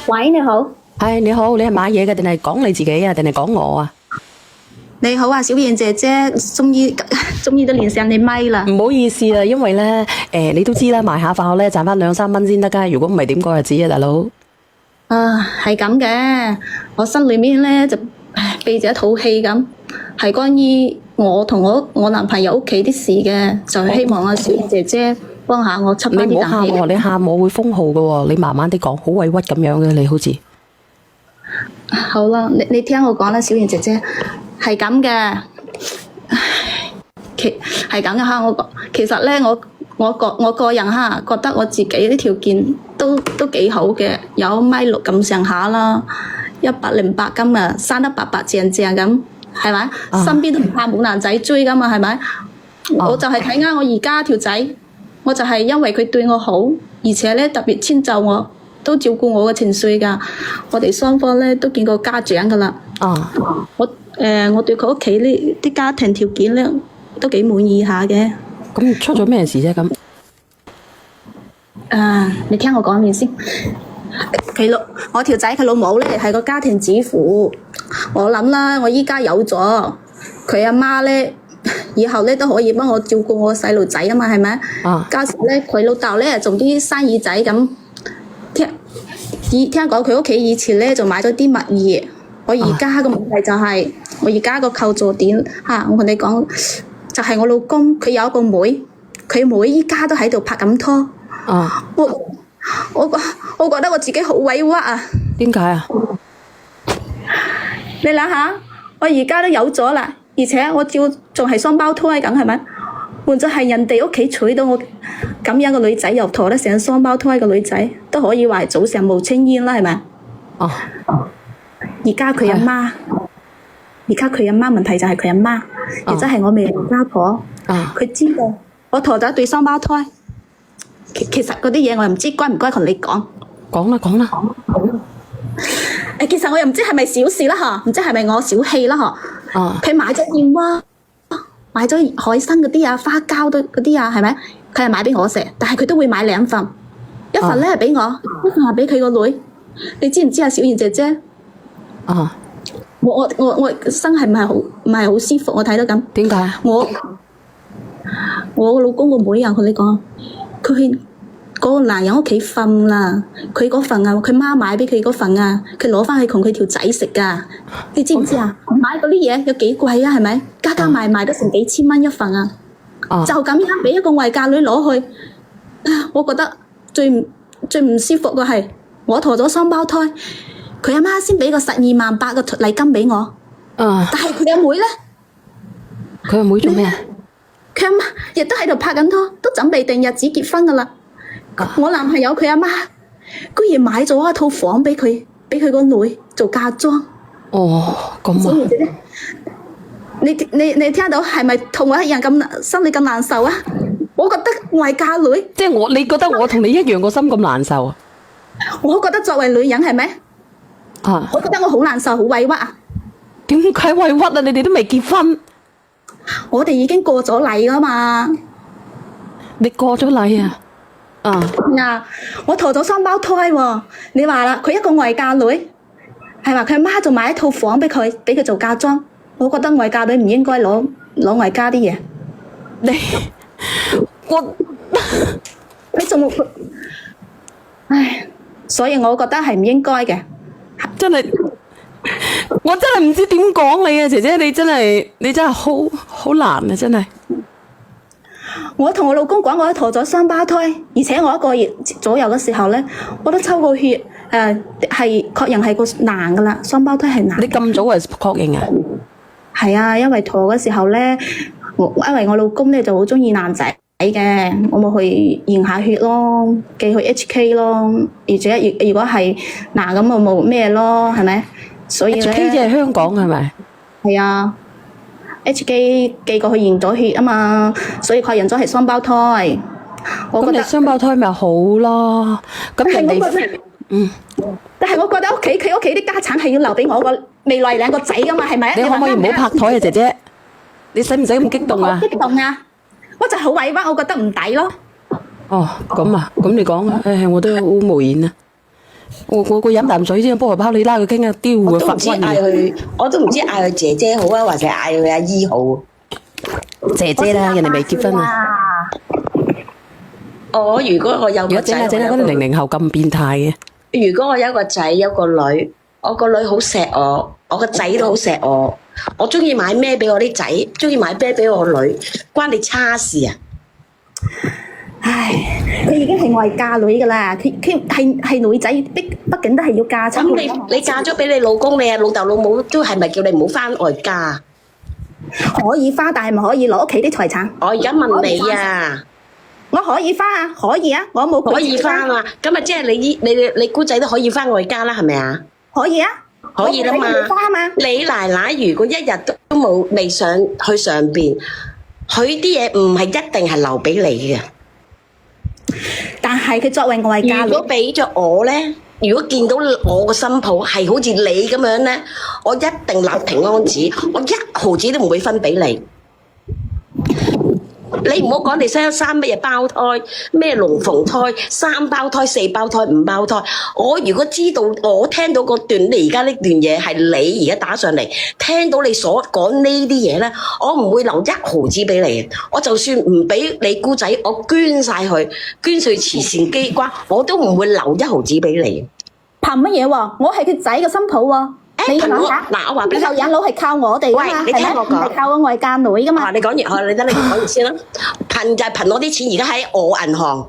喂，你好。係你好，你係買嘢嘅定係講你自己啊，定係講我啊？你好啊，小燕姐姐，終於都連上你咪啦。唔好意思啦，因為咧，你都知啦，賣下飯盒咧賺翻2-3蚊先得噶，如果唔係點過日子啊，大佬。啊，係咁嘅，我心裏面咧就備住一套戲咁，係關於我同我男朋友屋企啲事嘅，就係希望啊小燕姐姐幫下我出翻你啲啖氣。唔好喊喎，你喊我會封號噶喎，你慢慢啲講，好委屈咁樣嘅你好似。好啦，你聽我講啦，小燕姐姐係咁嘅，係咁嘅嚇。其實咧，我個人嚇覺得我自己啲條件都幾好嘅，有1米6咁上下啦，108斤啊，生得白白淨淨咁，係咪？身邊都唔怕冇男仔追噶嘛，係咪？我就係睇啱我而家條仔，我就係因為佢對我好，而且咧特別遷就我。都照顧我嘅情緒㗎，我哋雙方咧都見過家長㗎啦。我對佢屋企呢啲家庭條件咧都幾滿意下嘅。咁出咗咩事啫？咁你聽我講完先。我條仔佢老母咧係個家庭主婦，我諗啦，我依家有咗佢阿媽咧，以後咧都可以幫我照顧我細路仔啊嘛，係咪？加上咧佢老豆咧做啲生意仔咁。聽講佢屋企以前咧就買咗啲物業，我而家個問題就係、我而家個構造點嚇，我同你講就係、我老公佢有一個妹，佢妹依家都喺度拍緊拖。我覺得我自己好委屈啊！點解啊？你諗下，我而家都有咗啦，而且我仲係雙胞胎咁，係咪？換咗係人哋屋企娶到我咁樣個女仔，又陀得成雙胞胎個女仔，都可以話係早上無青煙啦，係咪？而家佢阿媽，問題就係佢阿媽，亦即係我未來家婆。佢知道我陀咗一對雙胞胎，其實嗰啲嘢我又唔知該唔該同你講。講啦。其實我又唔知係咪小事啦嗬，唔知係咪我小氣啦嗬。佢買咗燕窩。買咗海參嗰啲啊，花膠嗰啲啊，係咪？佢係買俾我食，但係佢都會買2份，一份咧係俾我，一份係俾佢個女。你知唔知啊，小燕姐姐？我心係唔係好舒服？我睇到咁。點解？我老公個妹啊，同你講，佢去嗰個男人屋企瞓啦，佢嗰份啊，佢媽買俾佢嗰份啊，佢攞翻去同佢條仔食噶。你知唔知啊？買嗰啲嘢有幾貴啊？係咪？加埋都成幾千蚊一份啊！就咁樣俾一個外嫁女攞去，我覺得最唔舒服嘅係我陀咗雙胞胎，佢阿媽先俾個12.8萬嘅禮金俾我。但係佢阿妹咧，佢阿妹做咩啊？佢阿媽亦都喺度拍緊拖，都準備定日子結婚噶啦。我男朋友佢阿媽居然買咗一套房俾佢個女做嫁妝。咁啊！你聽到係咪同我一樣咁心裏咁難受啊？我覺得外嫁女，即係你覺得我同你一樣個心咁難受啊？我覺得作為女人係咪？我覺得我好難受，好委屈啊！點解委屈啊？你哋都未結婚，我哋已經過咗禮啦嘛。你過咗禮啊？我陀咗雙胞胎喎。你話啦，佢一個外嫁女，係話佢阿媽仲買一套房俾佢做嫁妝。我覺得外嫁女唔應該攞外家啲嘢。你仲冇？所以我覺得係唔應該嘅。真係，我真係唔知點講你啊，姐姐，你真係好難啊，真係。我同我老公講，我陀咗雙胞胎，而且我1個月左右嘅時候咧，我都抽過血，係確認係個男噶啦，雙胞胎係男。你咁早就確認啊？係啊，因為陀嘅時候咧，因為我老公咧就好中意男仔嘅，我咪去驗下血咯，寄去 HK 咯，而且如果係男咁我冇咩咯，係咪？所以咧 HK 即係香港係咪？係啊。HK 寄過去驗咗血啊嘛，所以確認咗係雙胞胎。咁你雙胞胎咪好咯？咁人哋但係我覺得佢屋企啲家產係要留俾我個未來2個仔噶嘛，係咪？你可唔可以唔好拍台啊，姐姐？你使唔使咁激動啊？激動啊！我就好委屈，我覺得唔抵咯。咁啊，咁你講啊，我都好無言啊。我飲啖水先，菠蘿包你拉佢傾下丟我會發都唔知嗌瘟嘅。佢，我都唔知嗌佢姐姐好啊，或者嗌佢阿姨好。姐姐啦，人哋未結婚啊。如果我有如果個仔，整下嗰啲00後咁變態嘅，如果我有個仔有個女，我個女好錫我，我個仔都好錫我。我中意買咩俾我啲仔，中意買咩俾我個女，關你叉事啊！唉，佢已經係外嫁女噶啦，佢係女仔，畢竟都係要嫁出咁去。你嫁咗俾你老公，你老豆老母都係咪叫你唔好翻外家？可以花，但係唔可以攞屋企啲財產。我而家問你啊，我可以花啊，可以啊，我冇可以翻啊？咁啊，即係你姑仔都可以翻外家啦，係咪啊？可以啊，可以啦嘛我唔使花嘛。你奶奶如果一日都冇未上去上邊，佢啲嘢唔係一定係留俾你嘅。但係佢作為外嫁女如果，俾咗我咧，如果見到我個新抱係好似你咁樣咧，我一定立平安紙，我一毫子都唔會分俾你。你唔好講你生乜嘢胞胎，咩龍鳳胎、3胞胎、4胞胎、5胞胎。我如果知道，我聽到嗰段你而家呢段嘢係你而家打上嚟，聽到你所講呢啲嘢咧，我唔會留一毫子俾你。我就算唔俾你姑仔，我捐晒佢，捐去慈善機關，我都唔會留一毫子俾你。憑乜嘢喎？我係佢仔嘅新抱喎。你憑我諗下，嗱我話俾你聽呢個養老係靠我哋噶嘛，喂你係咪？聽我講唔係靠個外嫁女噶嘛啊，。你講完，你等你講完先啦。憑就係憑我啲錢，而家喺我銀行，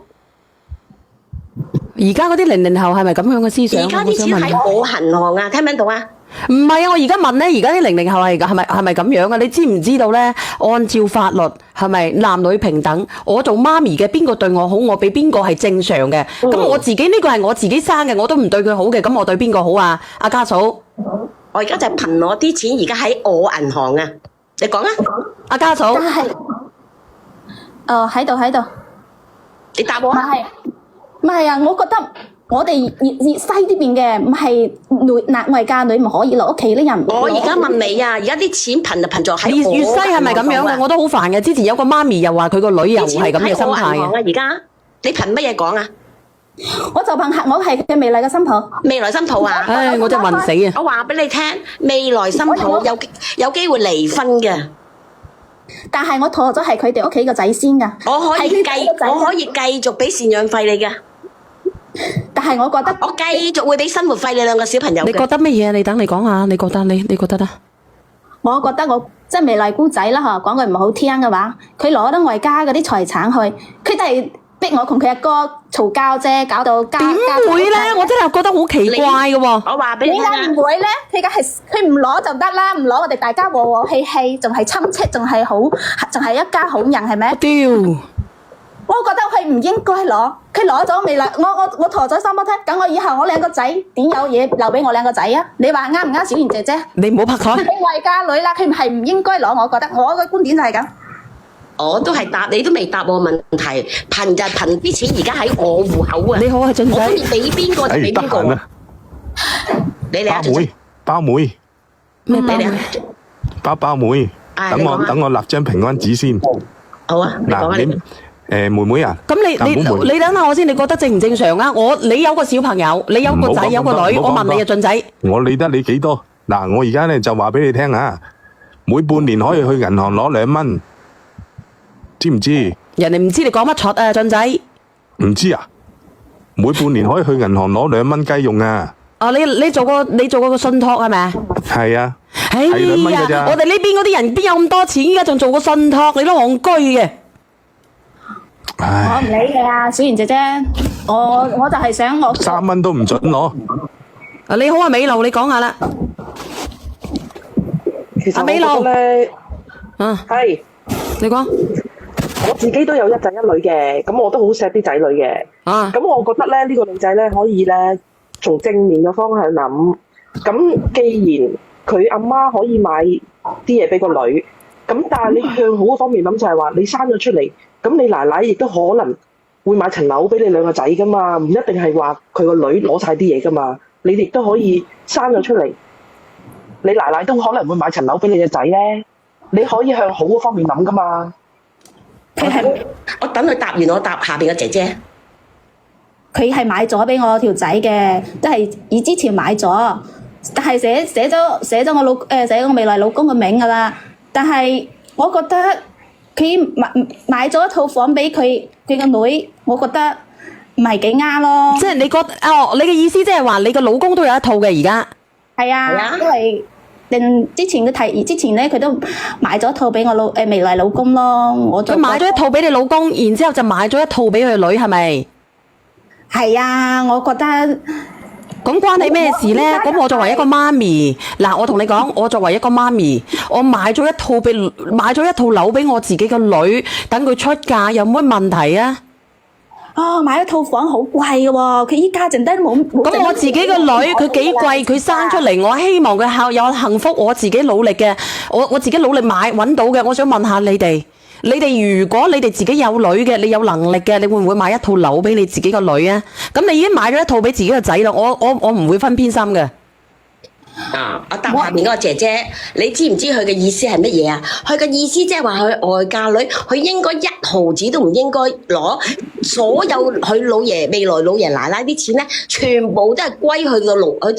而家嗰啲00後係咪咁樣嘅思想？而家啲錢我想問喺我銀行啊，聽唔聽到啊？唔係啊，我而家問咧，而家啲00後係咪咁樣啊？你知唔知道咧？按照法律係咪男女平等？我做媽咪嘅，邊個對我好，我俾邊個係正常嘅。咁我自己呢個係我自己生嘅，我都唔對佢好嘅，咁我對邊個好啊？阿家嫂，我而家就係憑我啲錢，而家喺我銀行啊！你講啊，阿家嫂，但係，喺度，你答我啊！唔係啊！我覺得我哋粵西呢邊嘅唔係外嫁女唔可以攞屋企啲人。我而家問你啊，而家啲錢憑就憑咗喺我粵西係咪咁樣嘅？我都好煩嘅。之前有個媽咪又話佢個女又係咁嘅心態嘅。啊！而家你憑乜嘢講啊？我就憑我係佢未來嘅新抱。未來新抱啊！唉，我真係問死啊！我話俾你聽，未來新抱有機會離婚嘅。但係我妥咗係佢哋屋企個仔先㗎。我可以係佢個仔我可以繼續俾贍養費你嘅，但係我覺得我繼續會俾生活費你兩個小朋友你覺嘅。得乜嘢？你等你講下，你覺得你覺得啊？我覺得我即係未來姑仔啦嗬，講句唔好聽嘅話，佢攞得外家嗰啲財產去，佢就係逼我同佢阿哥嘈交啫，搞到家點會咧？我真係覺得好奇怪嘅喎。我話俾點你聽啊解唔！會咧？佢梗係佢唔攞就得啦，唔攞我哋大家和和氣氣，仲係親戚，仲係好，仲係一家好人，係咪？屌！我覺得佢唔應該攞，佢攞咗未來，我陀咗三波梯，咁我以後我兩個仔點有嘢留俾我兩個仔啊？你話啱唔啱，小賢姐姐？你唔好拍台。佢外嫁女啦，佢唔係唔應該攞，我覺得我嘅觀點就係咁。我都係答你，都未答我問題。憑就係憑啲錢，而家喺我戶口啊！你好啊，俊仔我中。意俾邊個就俾邊個啊！得閒啦，你嚟啊，俊仔包妹，咩包你嚟啊！包妹，等啊你講啊我立張平安紙先。好啊，你講啊，嗱，你妹妹啊，咁你嗱唔好你等下我先，你覺得正唔正常啊？你有個小朋友，你有個仔唔好講有個女，咁多唔好講我問你啊，咁多俊仔，我理得你幾多？嗱，我而家咧就話俾你聽啊，每半年可以去銀行攞2蚊，知唔知？人哋唔知你講乜柒啊，俊仔。唔知啊？每半年可以去銀行攞2蚊雞用啊！哦，你做過個信託係咪啊？係啊，哎係2蚊呀㗎，咋我哋呢邊嗰啲人邊有咁多錢㗎？仲做個信託，你都戇居嘅。我唉，唔理你啊，小賢姐姐，我就係想我3蚊都唔准攞。啊，你好啊，美露，你講下啦。其實阿美露我覺得咧，啊，係你講我自己都有一仔一女嘅，咁我都好錫啲仔女嘅。啊，咁我覺得咧，呢個女仔咧可以咧從正面嘅方向諗。咁既然佢阿媽可以買啲嘢俾個女，咁但係你向好嘅方面諗就係話，你生咗出嚟，咁你奶奶亦都可能會買層樓俾你兩個仔噶嘛，唔一定係話佢個女攞晒啲嘢噶嘛，你亦都可以生咗出嚟，你奶奶都可能會買層樓俾你隻仔咧，你可以向好嘅方面諗噶嘛。我等佢答完，我答下邊嘅姐姐。佢係買咗俾我條仔嘅，都係以之前買咗，但係寫咗我未來老公嘅名㗎啦。但係我覺得佢買咗一套房俾佢個女，我覺得唔係幾啱咯。即係你覺你嘅意思即係話你個老公都有一套嘅而家？係啊，因為之前咧佢都買咗一套俾我未來老公咯。佢買咗一套俾你老公，然之後就買咗一套俾佢女，係咪？係啊，我覺得咁關你咩事呢？咁我作為一個媽咪，嗱，我同你講，我作為一個媽咪，我買咗一套樓俾我自己個女，等佢出嫁，有乜問題啊？買一套房好貴嘅喎，佢依家剩低都冇。咁我自己個女佢幾貴，佢生出嚟，我希望佢有幸福，我自己努力嘅，我自己努力揾到嘅。我想問下你哋如果你哋自己有女嘅，你有能力嘅，你會唔會買一套樓俾你自己個女啊？咁你已經買咗一套俾自己個仔啦，我唔會分偏心嘅。我答下面嗰個姐姐，你知唔知佢嘅意思係乜嘢啊？佢嘅意思即係話佢外嫁女，佢應該一毫子都唔應該攞，所有佢未來老爺奶奶啲錢咧，全部都係歸佢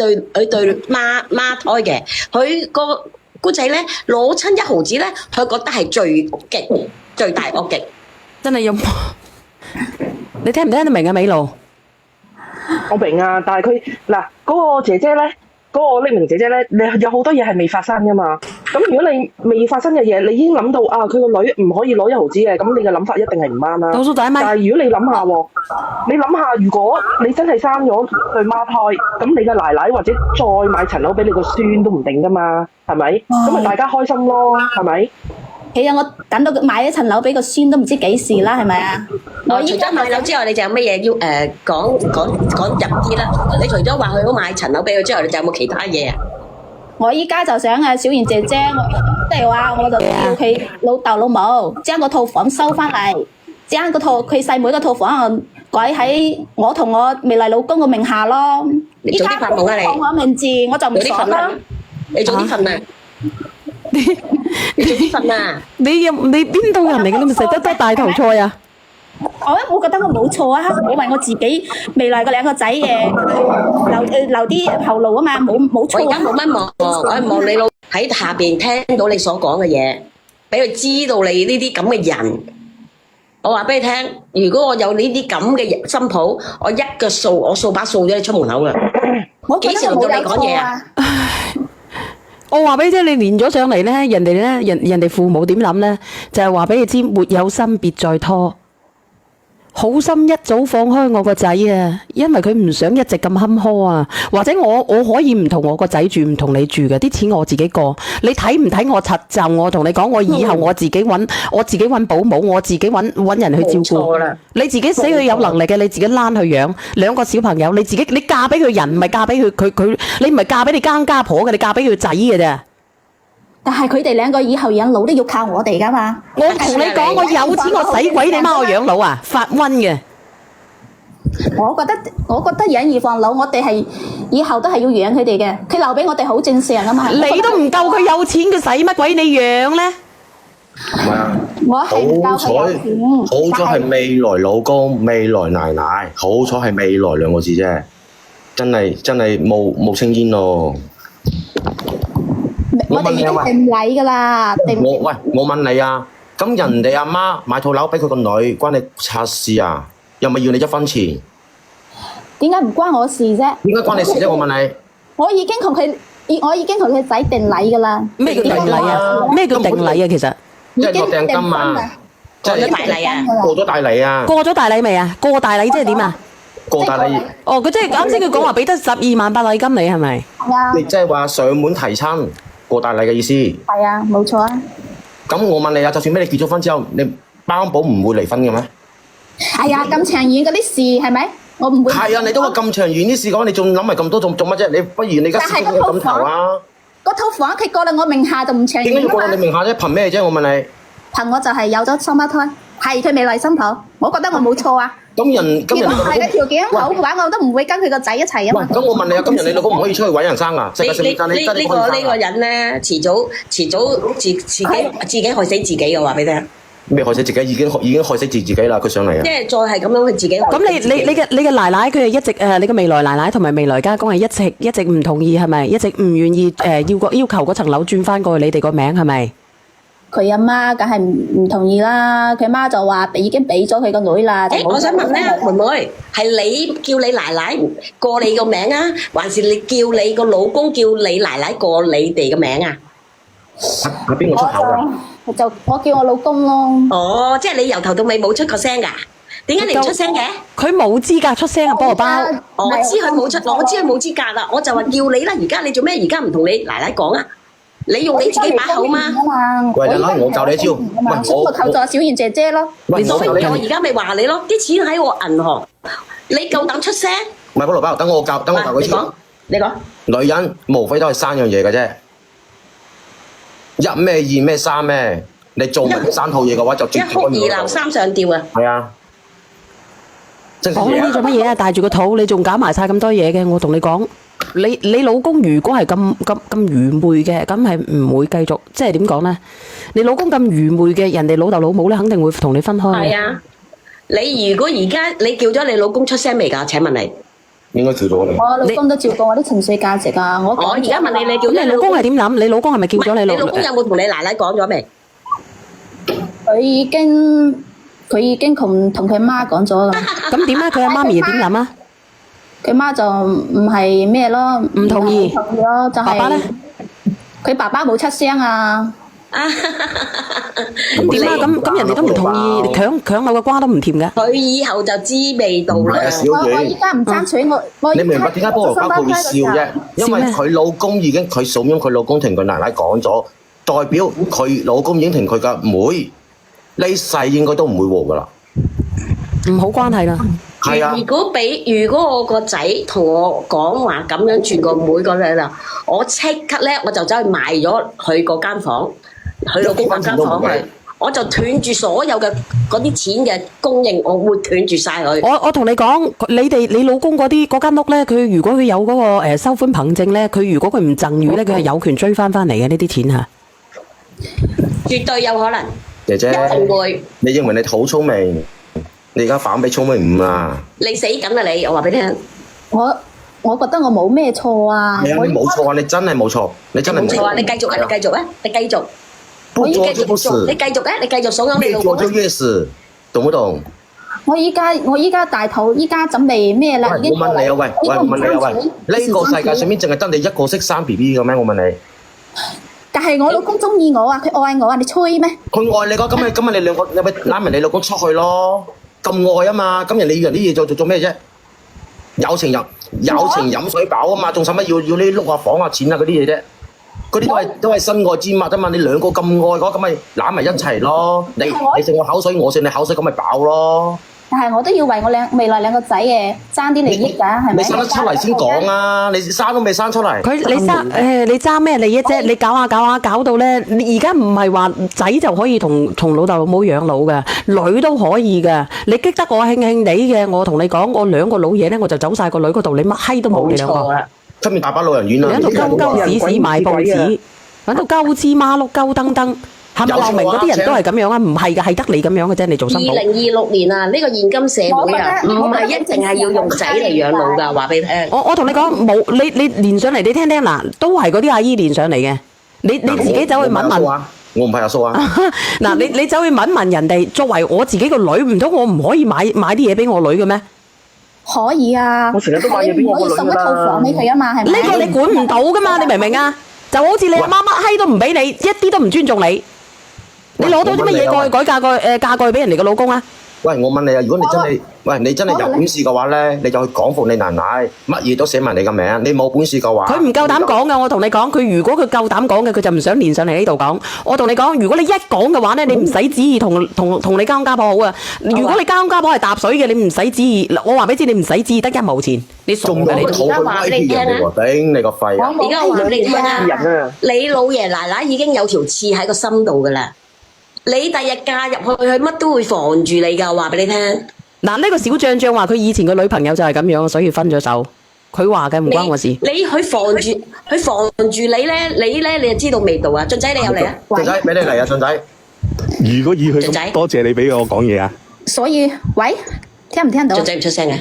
對孖胎嘅。佢個姑仔咧攞親一毫子咧，佢覺得係最大惡極。真係你聽唔聽得明啊，美露？我明啊，但係佢嗱嗰個姐姐咧。嗰個匿名姐姐咧，你有好多嘢係未發生噶嘛？咁如果你未發生嘅嘢，你已經諗到佢個女唔可以攞一毫子嘅，咁你嘅諗法一定係唔啱啦。但係如果你諗下喎，如果你真係生咗對孖胎，咁你嘅奶奶或者再買層樓俾你個孫都唔定噶嘛，係咪？咁咪大家開心咯，係咪？係啊，我等到買一層樓俾個孫都唔知幾時啦，係咪啊？除咗買樓之外，你仲有乜嘢要講入啲啦？你除咗話佢好買層樓俾佢之外，你仲有冇其他嘢啊？我依家就想小賢姐姐，即係話我就叫佢老豆老母將個套房收翻嚟，將佢細妹個套房改喺我同我未來老公嘅名下咯。你早啲發夢啊你！我名字我就唔講啦。你早啲瞓啊！你早啲瞓啊！你邊度人嚟嘅？你咪食得大頭菜啊！我覺得我冇錯啊！我為我自己未來個兩個仔留啲後路啊嘛，冇錯。我而家冇乜望，我係望你老喺下邊聽到你所講嘅嘢，俾佢知道你呢啲咁嘅人。我話俾你聽，如果我有呢啲咁嘅新抱，我一個掃，我掃把掃咗你出門口噶。我幾時輪到你講嘢啊？我話俾你聽，你連咗上嚟咧，人哋父母點諗咧？就係話俾你知，沒有心別再拖。好心一早放開我個仔啊，因為佢唔想一直咁坎坷啊。或者我可以唔同我個仔住，唔同你住嘅，啲錢我自己過。你睇唔睇我柒就我同你講，我以後我自己揾保姆，我自己揾人去照顧。你自己死佢有能力嘅，你自己攬去養兩個小朋友，你嫁俾佢人，唔係嫁俾佢，你唔係嫁俾你更家婆嘅，你嫁俾佢仔嘅啫。但係佢哋兩個以後養老都要靠我哋噶嘛。我同你講，我有錢我使鬼你媽我養老啊，發瘟嘅。我覺得養兒防老，我哋係以後都係要養佢哋嘅。佢留俾我哋好正常啊嘛。你都唔夠佢有錢，佢使乜鬼你養咧？唔係啊，我係唔夠佢有錢。好彩係未來老公、未來奶奶，好彩係未來兩個字啫，真係冇青煙咯。我哋已經定禮噶啦。我問你啊，咁人哋阿媽買套樓俾佢個女，關你柒事啊？又咪要你一分錢？點解唔關我事啫？點解關你事啫？我問你。我已經同佢仔定禮噶啦。咩叫定禮啊？咩叫定禮啊？其實即係落訂金啊！過咗大禮啊！過咗大禮啊！過咗大禮未啊？過大禮即係點啊？過大禮。哦，佢即係啱先佢講話俾得12萬8禮金你係咪？係啊。你即係話上門提親過大禮嘅意思？係啊，冇錯啊。咁我問你啊，就算俾你結咗婚之後，你包保唔會離婚嘅咩？係啊，咁長遠嗰啲事係咪？我唔會。係啊，你都話咁長遠啲事講，你仲諗埋咁多做乜啫？你不如你而家先咁頭啊！嗰套房佢過到我名下就唔長遠。點解要過到你名下啫？憑咩啫？我問你。憑我就係有咗雙胞胎，係佢未來新抱，我覺得我冇錯啊。咁人如果唔係嘅條件好嘅話，我都唔會跟佢個仔一齊啊嘛。咁我問你啊，今日你老公唔可以出去揾人生啊？呢個人咧，遲早自己害死自己嘅話俾你聽。咩害死自己？已經害死自己啦！佢上嚟啊即！係再係咁樣，佢自己害死咁自己你嘅奶奶佢係一直你嘅未來奶奶同埋未來家公係一直唔同意係咪？一直唔願意要求嗰層樓轉翻過去你哋個名係咪？佢阿媽梗係唔同意啦，佢媽就話已經俾咗佢個女啦。我想問咧，妹妹係你叫你奶奶過你個名啊，還是你叫你個老公叫你奶奶過你哋嘅名啊？係邊個出口㗎？我叫我老公咯。哦，即係你由頭到尾冇出過聲㗎？點解你唔出聲嘅？佢冇資格出聲啊，菠蘿包。我知佢冇出，我知佢冇資格啦，我就話叫你啦。而家你做咩？而家唔同你奶奶講啊？你用你自己把口嘛？喂，奶奶，我教你一招。喂，所以我求助小賢姐姐咯。喂，所以我我教你。而家咪話你咯，啲錢喺我銀行，你夠膽出聲？唔係菠蘿包，等我教佢先。你講，你講。女人無非都係三樣嘢嘅啫，一咩二咩三咩，你做埋呢三套嘢嘅話就一絕哭二鬧對可以攞到。三上吊啊！係啊，真係講呢啲做乜嘢啊？帶住個肚，你仲搞埋晒咁多嘢嘅？我同你講，你老公如果係咁愚昧嘅，咁係唔會繼續，即係點講呢？你老公咁愚昧嘅，人哋老豆老母咧肯定會同你分開嘅。係啊，你如果而家你叫咗你老公出聲未㗎？請問你，應該叫咗你。我老公都照顧我啲情緒價值啊！我而家問你，你叫咁你老公係點諗？你老公係咪叫咗你你老公有冇同你奶奶講咗未？佢已經同佢媽講咗啦。咁點咧？佢阿媽咪點諗啊？佢媽就唔係咩咯，唔同意同意咯，就係爸爸咧？佢爸爸冇出聲啊。咁點啊？咁人哋都唔同意，強扭個瓜都唔甜嘅。佢以後就知味道啦唔係啊。小我依遠，家唔爭取我你明唔明白點解菠蘿包佢會笑啫？因為佢老公已經佢慫恿佢老公同佢奶奶講咗，代表佢老公已經同佢嘅妹呢世應該都唔會和噶啦。唔好關係啦。係啊，如果我個仔同我講話咁樣轉個妹嗰陣啦，我即刻咧我就走去賣咗佢嗰間房，佢老公嗰間房去，我就斷住所有嘅嗰啲錢嘅供應，我會斷住晒佢。我同你講，你老公嗰間屋咧，佢如果佢有嗰個收款憑證咧，佢如果佢唔贈與咧，佢係有權追翻嚟嘅呢啲錢嚇。絕對有可能，姐姐，一定會。你認為你好聰明，你而家反比聰明5啦。你死緊啦你！我話俾你聽，我覺得我冇咩錯啊。係啊，你冇錯啊，你真係冇錯，你真係冇冇錯啊！你繼續啊！你繼續啊！你繼續，不做我要繼就不是續做，你繼續咧，你繼續慫恿你越老公啊。做就越是，懂不懂？我依家大肚，依家準備咩啦？喂，我問你啊，喂，我問你啊，喂，呢個世界上面淨係得你一個識生 BB 嘅咩？我問你，但係我老公中意我啊，佢愛我啊，你吹咩？佢愛你個，咁你兩個你咪攬埋你老公出去咯，咁愛啊嘛，咁人哋要人啲嘢做咩啫？有情飲水飽啊嘛，仲使乜要呢碌下房啊錢啊嗰啲嘢啫？嗰啲都係身愛之物啫嘛，你兩個咁愛嗰，咁咪攬埋一齊咯。你食我口水，我食你口水，咁咪飽咯。但係我都要為我未來兩個仔嘅爭啲利益㗎，係咪？你生得出嚟先講啊！你生都未生出嚟。你爭咩利益啫？你搞下搞到咧，你而家唔係話仔就可以同老豆老母養老嘅，女都可以嘅。你激得我興興地嘅，我同你講，我兩個老嘢咧，我就走晒個女嗰度，你乜閪都冇你兩個。出面大把老人院你啊！喺度鳩屎賣報紙，喺度鳩芝麻碌鳩登登，係咪茂名嗰啲人都係咁樣啊？唔係㗎，係得你咁樣嘅啫，你做新抱。 2026年啊，呢個現今社會啊，唔係一定係要用仔嚟養老㗎，話俾你聽。我同你講冇，你連上嚟你聽聽嗱，都係嗰啲阿姨連上嚟嘅。你自己走去問問。我唔係阿蘇啊。嗱，你走去問問人哋，作為我自己個女，唔通我唔可以買啲嘢俾我女嘅咩？可以啊，我成日都買嘢俾我個女㗎啦。可以送一套房俾佢啊嘛，係咪？呢個你管唔到噶嘛，你明唔明啊？就好似你阿媽乜閪都唔俾你，一啲都唔尊重你。你攞到啲乜嘢過去改嫁過去俾人哋個老公啊？喂，我問你啊，如果你真係有本事嘅話咧，你就去講服你奶奶，乜嘢都寫埋你個名。你冇本事嘅話，佢唔夠膽講噶，我同你講，佢如果佢夠膽講嘅，佢就唔想連上嚟呢度講。我同你講，如果你一講嘅話咧，你唔使旨意同你家公家婆好啊。如果你家公家婆係搭水嘅，你唔使旨意。我話俾你知，你唔使旨意得1毛錢，你傻仲嘅你都。有肚去威脅人哋喎，頂你個肺啊！而家我話俾你聽啊，你老爺奶奶已經有條刺喺個心度噶啦。你第日嫁入去，佢乜都會防住你㗎。話俾你聽。嗱，呢個小將將話佢以前個女朋友就係咁樣，所以分咗手。佢話嘅唔關我事。佢防住你咧，你就知道味道啊！俊仔你有嚟啊？俊仔俾你嚟啊，俊仔。如果以佢俊仔咁，多謝你俾我講嘢啊！所以，喂，聽唔聽到？俊仔唔出聲嘅。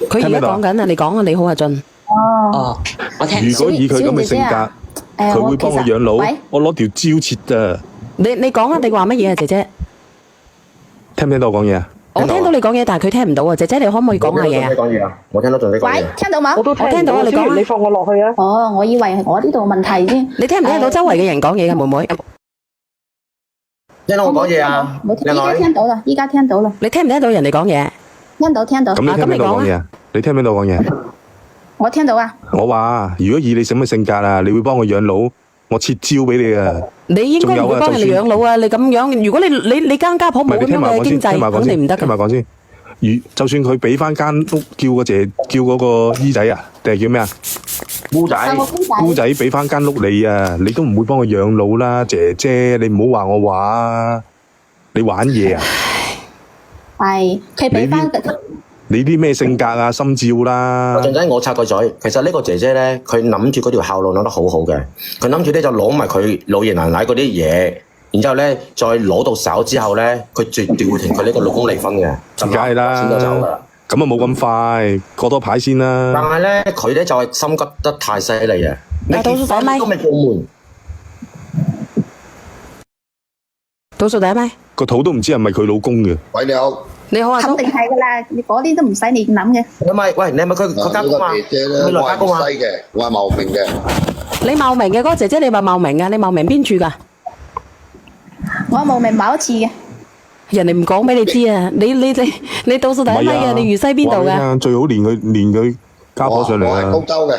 佢而家講緊啊，你講啊，你好阿俊。哦，我聽唔到。如果以佢咁嘅性格，佢會幫我養老喂，我攞條蕉切咋？你講啊，你話乜嘢啊，姐姐？聽唔聽到我講嘢啊？我聽到你講嘢，但係佢聽唔到啊，姐姐你可唔可以講下嘢啊？講嘢啊！我聽到仲你講喂嘢。，聽到冇？我都聽我聽到啊你講啊小圓你放我落去啊！哦，我以為係我呢度問題先。你聽唔聽到周圍嘅人講嘢嘅妹妹？聽到我講嘢啊！我依家靚女，聽到啦，依家聽到啦，你聽唔聽到人哋講嘢？聽到聽到咁，你聽唔聽到我講嘢啊？你聽唔聽到我講嘢？我聽到啊。我話如果以你咁嘅性格啊，你會幫我養老，我切蕉俾你啊！你應該唔會幫人哋養老啊！你咁樣，如果你間家婆冇咁樣嘅經濟，聽埋講先，咁你唔得㗎。聽埋講先。就算佢俾翻間屋叫嗰個姨仔啊，定係叫咩啊？姑仔，啊我姑仔姑仔俾翻間屋你啊，你都唔會幫我養老啦，姐姐，你唔好話我話啊！你玩嘢啊！係佢俾翻你啲咩性格啊？心照啦！俊仔，我插個嘴，其實呢個姐姐咧，佢諗住嗰條後路諗得好好嘅，佢諗住咧就攞埋佢老爺奶奶嗰啲嘢，然之後咧再攞到手之後咧，佢絕對會同佢呢個老公離婚嘅，就梗係啦錢就走噶啦。咁啊冇咁快，過多排先但啦。係咧，佢咧就係心急得太犀利啊！你倒數第一咪都未過門，倒數第一咪，個肚都唔知係咪佢老公嘅。喂，你好。你好阿叔。肯定係噶啦，你嗰啲都唔使你諗嘅。你咪喂，你係咪佢家公啊？呢個姐姐咧，佢來我係家公啊？西嘅，我係茂名嘅。你茂名嘅嗰個姐姐，你話茂名啊？你茂名邊處㗎？我冇明某一次嘅，人哋唔講俾你知啊！你倒數第一咪嘅，你粵西邊度㗎？話俾你聽最好連佢家婆上嚟我係啊，高州嘅。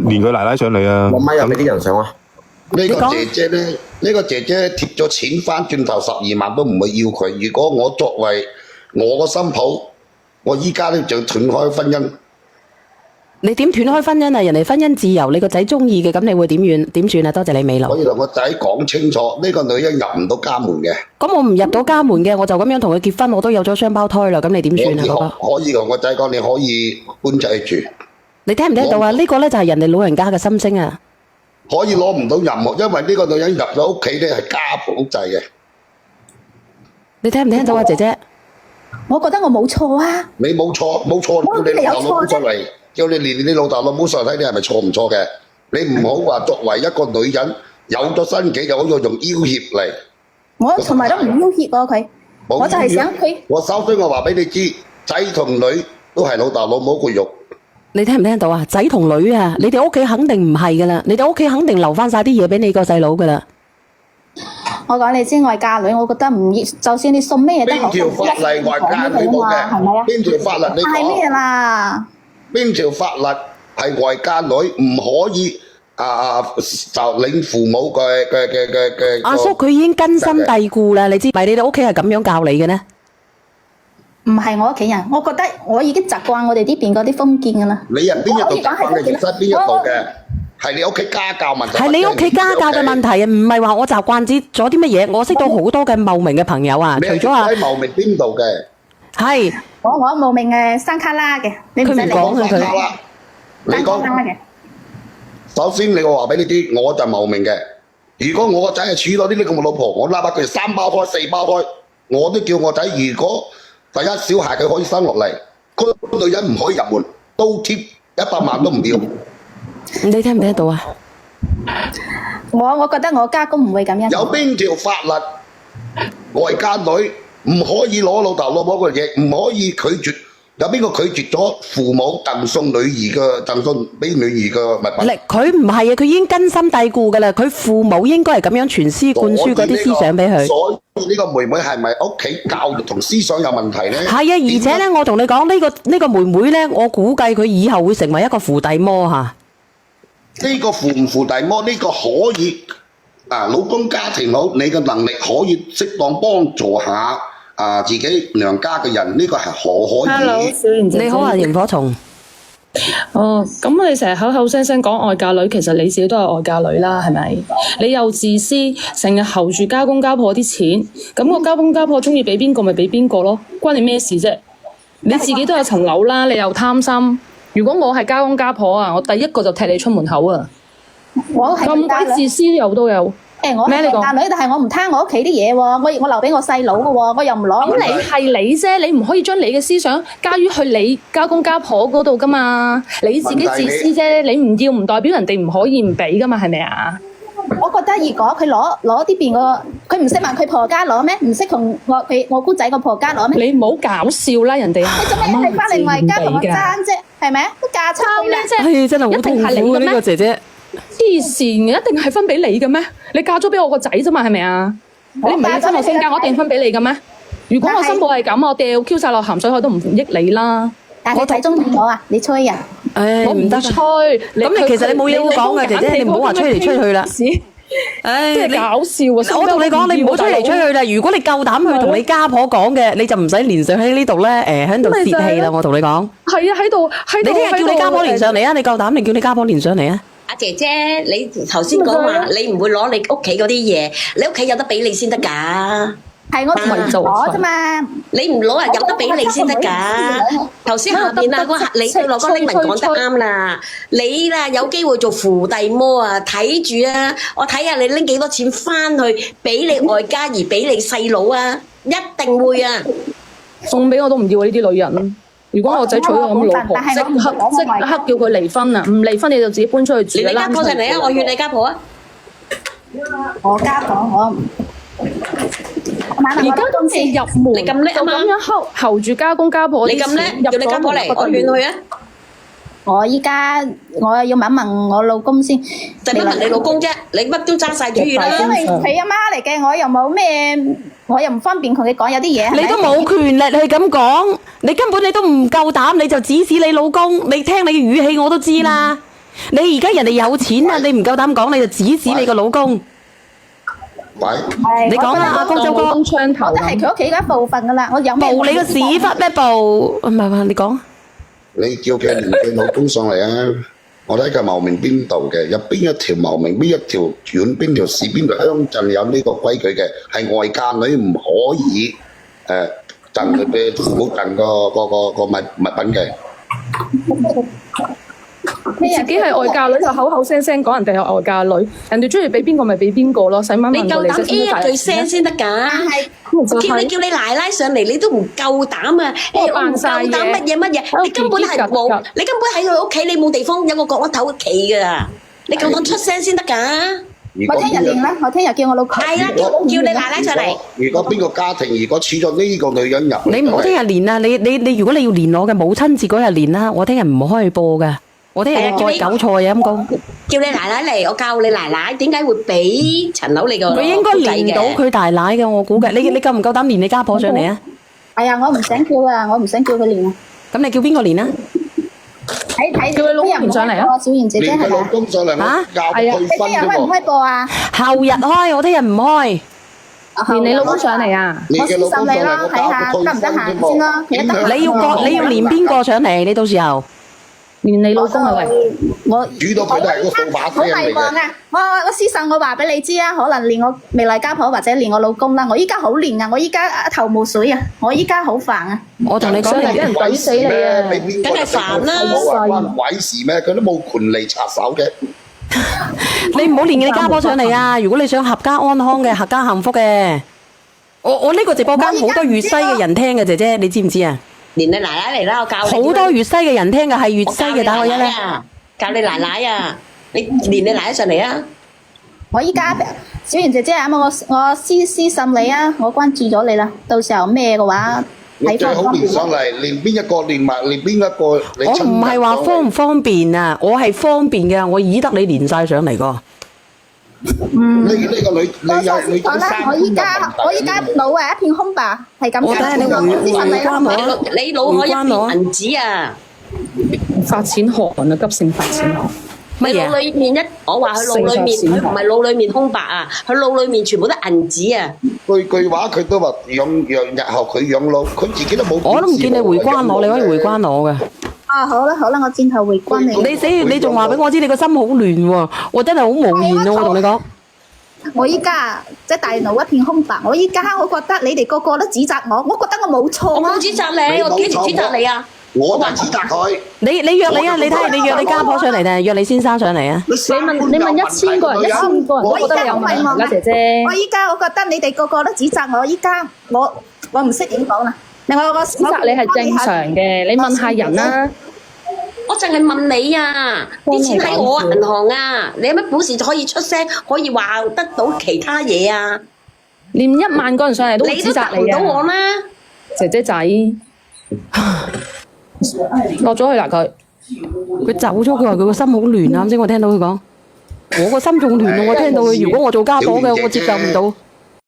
連佢奶奶上嚟啊。我咪有俾啲人上啊！呢個講姐姐咧，呢個姐姐貼咗錢翻轉頭12萬都唔會要佢。如果我作為我個新抱，我依家咧就斷開婚姻。你點斷開婚姻啊？人哋婚姻自由，你個仔中意嘅，咁你會點算啊？多謝你美樂。可以同個仔講清楚，呢個女人入唔到家門嘅。咁我唔入到家門嘅，我就咁樣同佢結婚，我都有咗雙胞胎啦。咁你點算啊，哥哥？可以同個仔講，你可以搬仔住，你聽唔聽到啊？呢個咧就係人哋老人家嘅心聲啊！可以攞唔到任何，因為呢個女人入咗屋企咧係家暴制嘅。你聽唔聽到啊，姐姐？我覺得我冇錯啊。你冇錯，冇錯，叫你老豆老母上嚟，叫你連你老豆老母上嚟睇你係咪錯唔錯嘅？你唔好話作為一個女人有咗身己就好似用要挾嚟。我從來都唔要挾過佢，冇我就係想佢。我首先我話俾你知，仔同女都係老豆老母個肉。你聽唔聽到啊？仔同女啊，你哋屋企肯定唔係噶啦，你哋屋企肯定留翻晒啲嘢俾你個細佬噶啦。我講你知，我係嫁女，我覺得唔要，就算你送咩都好，邊條法例話嫁女冇嘅？係咪啊？邊條法例你係咩講？啦？邊條法律係外嫁女唔可以就領父母嘅？阿叔佢已經根深蒂固啦，你知咪？你哋屋企係咁樣教你嘅呢？唔係我屋企人，我覺得我已經習慣我哋呢邊嗰啲封建噶啦。你係邊一度習慣你認識邊一度嘅？係你屋企家教問題。係你屋企家教嘅問題啊，唔係話我習慣咗啲乜嘢。我識到好多嘅茂名嘅朋友啊，你除咗啊，喺茂名邊度嘅？係我冇名嘅山卡拉嘅，你唔使理佢唔講啊佢山卡拉你山卡講。拉嘅。首先，你我話俾你知，我就茂名嘅。如果我個仔係娶咗呢啲咁嘅老婆，我哪怕佢3胞胎、4胞胎，我都叫我仔。如果第一小孩佢可以生落嚟，嗰個女人唔可以入門，刀貼100萬都唔要。你聽唔聽到啊？我覺得我家公唔會咁樣。有邊條法律外家女唔可以攞老豆老母嘅嘢，唔可以拒絕？有邊個拒絕咗父母贈送俾女兒嘅物品？佢唔係啊，佢已經根深蒂固噶啦。佢父母應該係咁樣傳師灌輸嗰啲思想俾佢。所以呢個妹妹係咪屋企教育同思想有問題呢？係啊，而且咧，我同你講呢個妹妹咧，我估計佢以後會成為一個扶弟魔嚇。呢個扶唔扶弟魔？呢個可以老公家庭好，你嘅能力可以適當幫助下自己娘家嘅人，呢個係可以。 Hello，小賢姐姐。你好啊，螢火蟲。哦，咁你成日口口聲聲講外嫁女，其實你自己都係外嫁女啦，係咪？你又自私，成日候住家公家婆啲錢，咁個家公家婆中意俾邊個咪俾邊個咯，關你咩事啫？你自己都有層樓啦，你又貪心。如果我係家公家婆啊，我第一個就踢你出門口啊！我係咁鬼自私又都有，我咩你講係嫁女，但係我唔貪我屋企啲嘢喎，我留俾我細佬嘅喎，我又唔攞。咁你係你啫，你唔可以將你嘅思想加於去你家公家婆嗰度噶嘛？你自己自私啫，你唔要唔代表人哋唔可以唔俾噶嘛？係咪啊？我覺得如果佢攞啲邊個，佢唔識問佢婆家攞咩？唔識同我姑仔個婆家攞咩？你唔好搞笑啦，人哋你做咩係翻嚟外家同我爭啫？係咪？都嫁出去啦。唉，真係好痛苦啊！呢個姐姐，黐線嘅，一定係分俾你嘅咩？你嫁咗俾我個仔啫嘛，係咪啊？你唔係要分我身家，我一定分俾你嘅咩？如果我新抱係咁，我掉 Q 晒落鹹水海都唔益你啦。但係佢睇中意我啊！你吹啊！唉，我唔得唔得。吹。咁你其實你冇嘢好講嘅，姐姐，你唔好話吹嚟吹去啦。唉，真係搞笑啊！我同你講，你唔好吹嚟吹去啦。如果你夠膽去同你家婆講嘅，你就唔使連上喺呢度咧，喺度泄氣啦。我同你講，係啊，喺度。你聽日叫你家婆連上嚟啊！你夠膽，你叫你家婆連上嚟啊！阿姐姐，你頭先講話你唔會攞你屋企嗰啲嘢，你屋企有得俾你先得㗎。係我同佢攞啫嘛。你唔攞啊，有得俾你先得㗎。頭先下邊啊，你對落嗰拎文講得啱啦。你啦有機會做扶弟魔啊，睇住啊，我睇下你拎幾多錢翻去俾你外家而俾你細佬啊，一定會啊。送俾我都唔要啊！呢啲女人，如果我仔娶咗咁老婆，即刻叫佢離婚啊！唔離婚你就自己搬出去住啦。你家婆上嚟啊！我勸你家婆啊！我家婆我。而家今次入門，你咁叻啊嘛就咁樣候住家公家婆啲你咁叻，錢叫你家婆嚟，我勸佢啊！我依家我要問一問我老公先。就乜問你老公啫？你乜都揸晒主意啦！因為佢阿媽嚟嘅，我又冇咩，我又唔方便同佢講有啲嘢。你都冇權力去咁講，你根本你都唔夠膽，你就指使你老公。你聽你嘅語氣我都知啦。你而家人哋有錢啊，你唔夠膽講，你就指使你個老公。喂，你講啦，阿江州哥，槍頭我都係佢屋企嘅一部分噶啦，我有咩？報你個屎忽咩報？唔係，你講。你叫佢連佢老公上嚟啊！我睇佢茂名邊度嘅，有邊一條茂名，邊一條縣，邊條市，邊條鄉鎮有呢個規矩嘅，係外嫁女唔可以贈佢嘅父母贈個物品嘅。你自己係外嫁女就口口聲聲講人哋係外嫁女，人哋中意俾邊個咪俾邊個咯，使乜問過你你夠膽啫？ A 一句聲先得㗎！叫你奶奶上嚟，你都唔夠膽啊！我唔夠膽乜嘢乜嘢，你根本係冇，你根本喺佢屋企，你冇地方有個角落頭企㗎，你夠膽出聲先得㗎！我聽日練啦，我聽日叫我老公。係啦，叫你奶奶上嚟。如果邊個家庭如果娶咗呢個女人入嚟，你唔好聽日練啊！你如果你要練我嘅母親節嗰日練啦，我聽日唔可以播㗎。我聽日要改韭菜啊！咁講，叫你奶奶嚟，我教你奶奶點解會俾層樓你個佢應該練到佢大奶嘅，我估計。你夠唔夠膽練你家婆上嚟啊？係啊，我唔想叫啊，我唔想叫佢練啊。咁你叫邊個練啊？睇叫佢老公上嚟啊！小賢姐姐連佢老係啊。公上嚟，我教佢你聽日開唔開播啊？後日開，我聽日唔開。連你老公上嚟啊！你嘅老公上嚟，我睇下教佢得唔得閒先咯。其實得閒你要練邊個上嚟？你到時候連你老公啊喂！我煮到佢都係個掃把好聲嚟嘅。迷茫啊！我私信我話俾你知啊，可能連我未來家婆或者連我老公啦。我依家好亂啊！我依家一頭霧水啊！我依家好煩啊！我同你講，俾人懟死你啊！梗係煩啦關鬼事咩？佢都冇權利插手嘅。你唔好連你家婆上嚟啊！如果你想合家安康嘅、合家幸福嘅，我呢個直播間好多粵西嘅人聽嘅，姐姐你知唔知啊？連你奶奶嚟啦，我教你。好多粵西嘅人聽嘅，係粵西嘅打我一咧。教你奶奶啊！你連你奶奶上嚟啊！我依家小賢姐姐啊，我私信你啊，我關注咗你啦。到時候咩嘅話，你最好連上嚟，連邊一個連埋，連邊一個你我唔係話方唔方便啊，我係方便嘅，我以得你連晒上嚟個。呢個女有好啦，我依家腦係一片空白，係咁我睇下你回關我，你腦海一片銀紙啊！發錢寒啊，急性發錢寒。你腦裏面我話佢腦裏面，佢唔係腦裏面空白啊，佢腦裏面全部都銀紙啊！句話佢都話養日後佢養老，佢自己都冇。我都唔見你回關我，你可以回關我嘅。啊，好啦，我轉頭回關你。你死，你仲話俾我知你個心好亂喎，我真係好無言啊！我同你講。我依家即係大腦一片空白，我覺得你哋個個都指責我，我覺得我冇錯啊！我冇指責你，我幾時指責你啊？我就指責佢。你約你啊，你睇下你約你家婆上嚟定係約你先生上嚟啊？你問1000個人，1000個人都覺得你有問題啦，姐姐。我覺得你哋個個都指責我，依家我唔識點講啦。另外我指責你係正常嘅，你問下人啦。我淨係問你啊，啲錢喺我銀行啊，你有乜本事可以出聲，可以話得到其他嘢啊？連1萬個人上嚟都會指責你答唔到我啊！啦，姐姐仔，落咗去啦佢。佢走咗，佢話佢個心好亂啊！啱先我聽到佢講，我個心仲亂啊！我聽到佢，如果我做家婆嘅，我接受唔到。